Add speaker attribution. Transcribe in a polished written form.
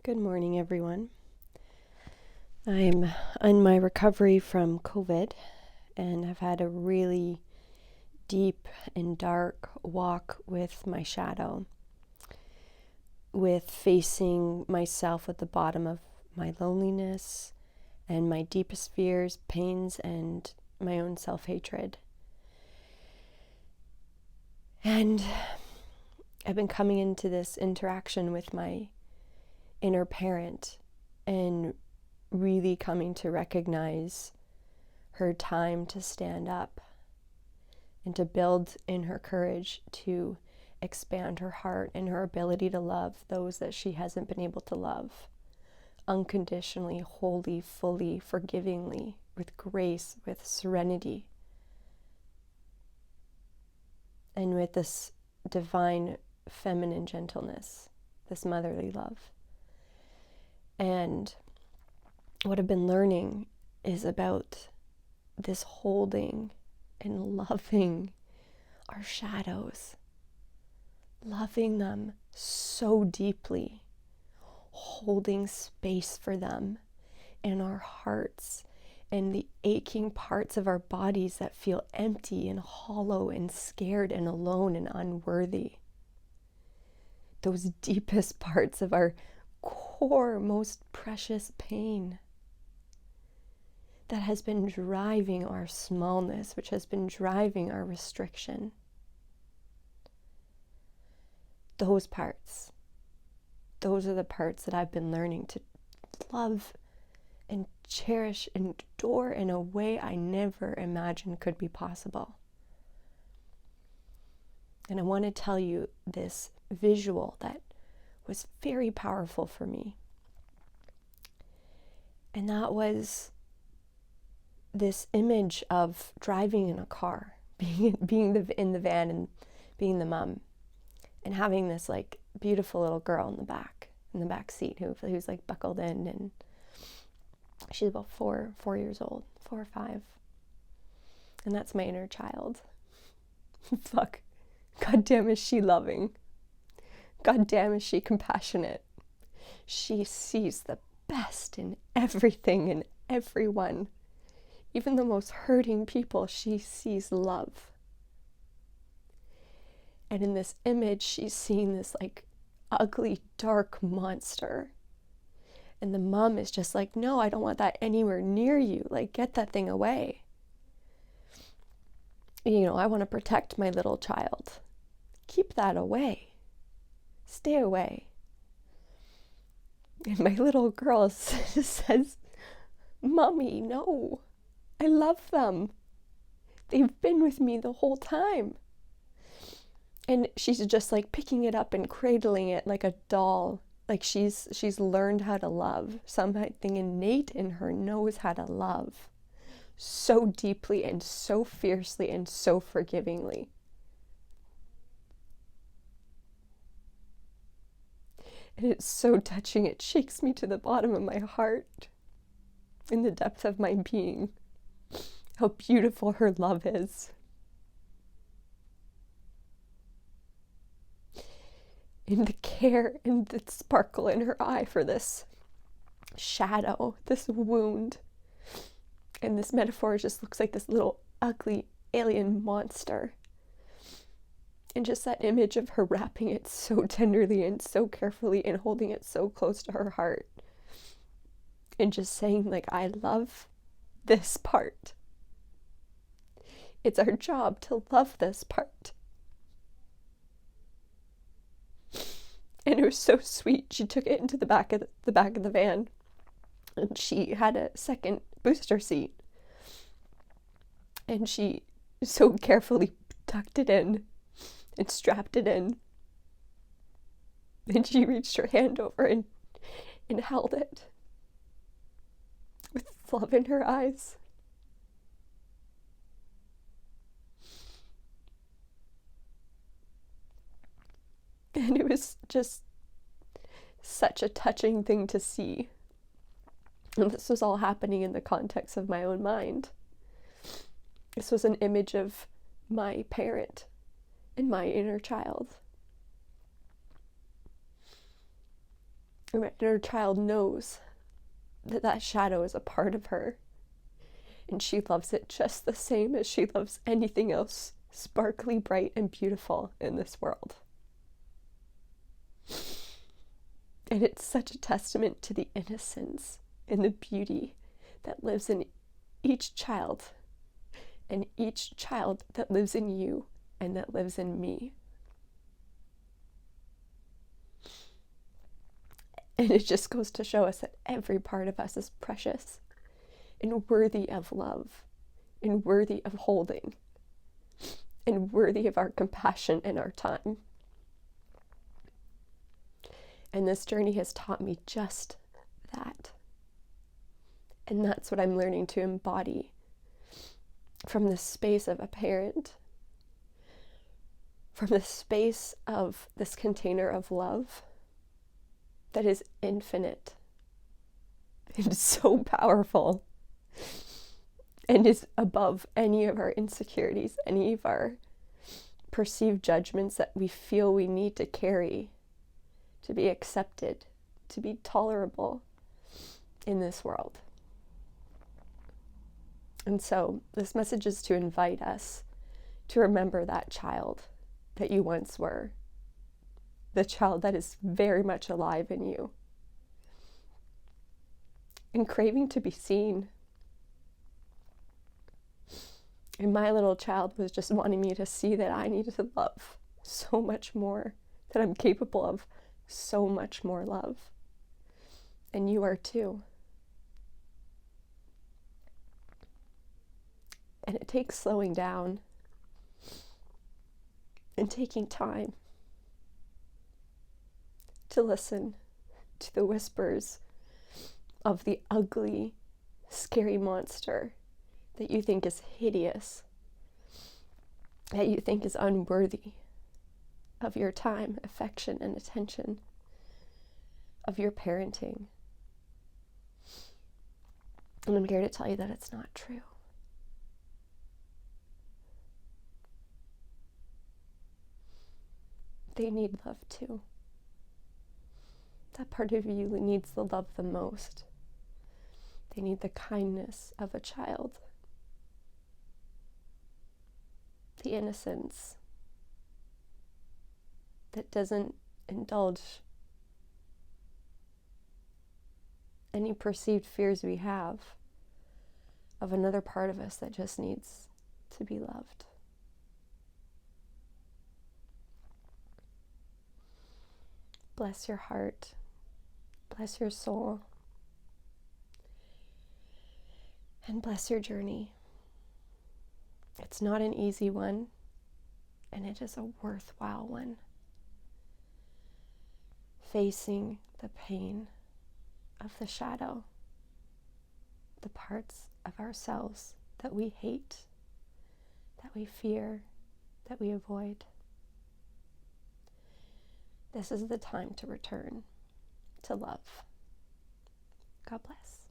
Speaker 1: Good morning, everyone. I'm on my recovery from COVID, and I've had a really deep and dark walk with my shadow, with facing myself at the bottom of my loneliness and my deepest fears, pains, and my own self-hatred. And I've been coming into this interaction with my inner parent and really coming to recognize her time to stand up and to build in her courage to expand her heart and her ability to love those that she hasn't been able to love unconditionally, wholly, fully, forgivingly, with grace, with serenity, and with this divine feminine gentleness, this motherly love. And what I've been learning is about this holding and loving our shadows, loving them so deeply, holding space for them in our hearts and the aching parts of our bodies that feel empty and hollow and scared and alone and unworthy. Those deepest parts of our core, most precious pain that has been driving our smallness, which has been driving our restriction. Those parts, those are the parts that I've been learning to love and cherish and adore in a way I never imagined could be possible. And I want to tell you this visual that was very powerful for me. And that was this image of driving in a car, being in the van and being the mom, and having this like beautiful little girl in the back seat who's like buckled in, and she's about 4 years old, 4 or 5, and that's my inner child. Fuck, god damn is she loving, god damn is she compassionate. She sees the best in everything and everyone. Even the most hurting people, she sees love. And in this image, she's seeing this like ugly, dark monster. And the mom is just like, no, I don't want that anywhere near you. Like, get that thing away. You know, I want to protect my little child. Keep that away. Stay away. And my little girl says, Mommy, no. I love them. They've been with me the whole time. And she's just like picking it up and cradling it like a doll. Like she's learned how to love. Something innate in her knows how to love so deeply and so fiercely and so forgivingly. And it's so touching. It shakes me to the bottom of my heart, in the depth of my being, how beautiful her love is. In the care and the sparkle in her eye for this shadow, this wound. And this metaphor just looks like this little ugly alien monster. And just that image of her wrapping it so tenderly and so carefully and holding it so close to her heart. And just saying, like, I love this part. It's our job to love this part. And it was so sweet. She took it into the back of the van, and she had a second booster seat. And she so carefully tucked it in and strapped it in. And she reached her hand over and held it with love in her eyes. And it was just such a touching thing to see. And this was all happening in the context of my own mind. This was an image of my parent and my inner child. And her child knows that that shadow is a part of her, and she loves it just the same as she loves anything else sparkly, bright, and beautiful in this world. And it's such a testament to the innocence and the beauty that lives in each child, and each child that lives in you and that lives in me. And it just goes to show us that every part of us is precious and worthy of love and worthy of holding and worthy of our compassion and our time. And this journey has taught me just that. And that's what I'm learning to embody from the space of a parent, from the space of this container of love that is infinite and so powerful and is above any of our insecurities, any of our perceived judgments that we feel we need to carry to be accepted, to be tolerable in this world. And so this message is to invite us to remember that child that you once were, the child that is very much alive in you, and craving to be seen. And my little child was just wanting me to see that I needed to love so much more, that I'm capable of so much more love. And you are too. And it takes slowing down and taking time to listen to the whispers of the ugly, scary monster that you think is hideous, that you think is unworthy of your time, affection, and attention, of your parenting. And I'm here to tell you that it's not true. They need love too. That part of you needs the love the most. They need the kindness of a child, the innocence that doesn't indulge any perceived fears we have of another part of us that just needs to be loved. Bless your heart. Bless your soul. And bless your journey. It's not an easy one, and it is a worthwhile one. Facing the pain of the shadow, the parts of ourselves that we hate, that we fear, that we avoid. This is the time to return to love. God bless.